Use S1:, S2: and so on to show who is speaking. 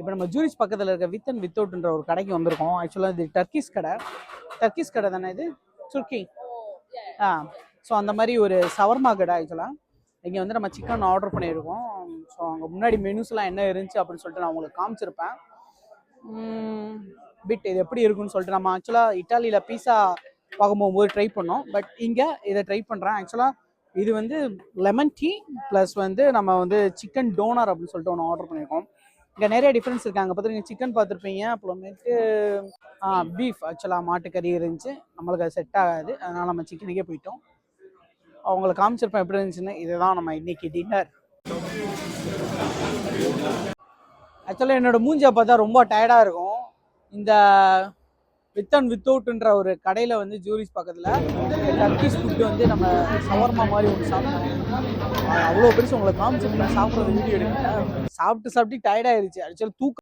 S1: இப்போ நம்ம ஜூரிச் பக்கத்தில் இருக்க வித் அண்ட் வித்தவுட்ன்ற ஒரு கடைக்கு வந்திருக்கோம். ஆக்சுவலாக இது டர்க்கிஷ் கடை தானே இது, துர்க்கி. ஸோ அந்த மாதிரி ஒரு சவர்மா கடை. ஆக்சுவலாக இங்கே வந்து நம்ம சிக்கன் ஆர்டர் பண்ணியிருக்கோம். ஸோ அங்கே முன்னாடி மெனுஸ்லாம் என்ன இருந்துச்சு அப்படின்னு சொல்லிட்டு நான் உங்களுக்கு காமிச்சிருப்பேன். இது எப்படி இருக்குன்னு சொல்லிட்டு நம்ம ஆக்சுவலாக இட்டாலியில் பீஸா பார்க்கும்போது ட்ரை பண்ணோம். பட் இங்கே இதை ட்ரை பண்ணுறேன். ஆக்சுவலாக இது வந்து லெமன் டீ ப்ளஸ் வந்து நம்ம வந்து சிக்கன் டோனர் அப்படின்னு சொல்லிட்டு ஒன்று ஆர்டர் பண்ணியிருக்கோம். இங்கே நிறைய டிஃப்ரென்ஸ் இருக்குது. அங்கே பார்த்துருங்க, சிக்கன் பார்த்துருப்பீங்க, அப்புறமேட்டு பீஃப் ஆக்சுவலாக மாட்டுக்கறி இருந்துச்சு. நம்மளுக்கு அது செட் ஆகாது, அதனால் நம்ம சிக்கனுக்கே போயிட்டோம். அவங்களுக்கு காமிச்சிருப்பேன் எப்படி இருந்துச்சுன்னு. இதுதான் நம்ம இன்னைக்கு டின்னர். ஆக்சுவலாக என்னோட மூஞ்சியை பார்த்தா ரொம்ப டயர்டாக இருக்கும். இந்த வித் அண்ட் வித்தவுட்ன்ற ஒரு கடையில் வந்து ஜூரிச் பக்கத்தில் டர்க்கிஷ் ஃபுட்டு வந்து நம்ம சவர்மா மாதிரி ஒன்று சாப்பிட்டோம். அவ்வளோ பெருசு உங்களுக்கு காமிச்சு சாப்பிட்ற வீடியோ எடுக்கல. சாப்பிட்டு டயர்டாயிருச்சு. ஆக்சுவலாக தூக்கம்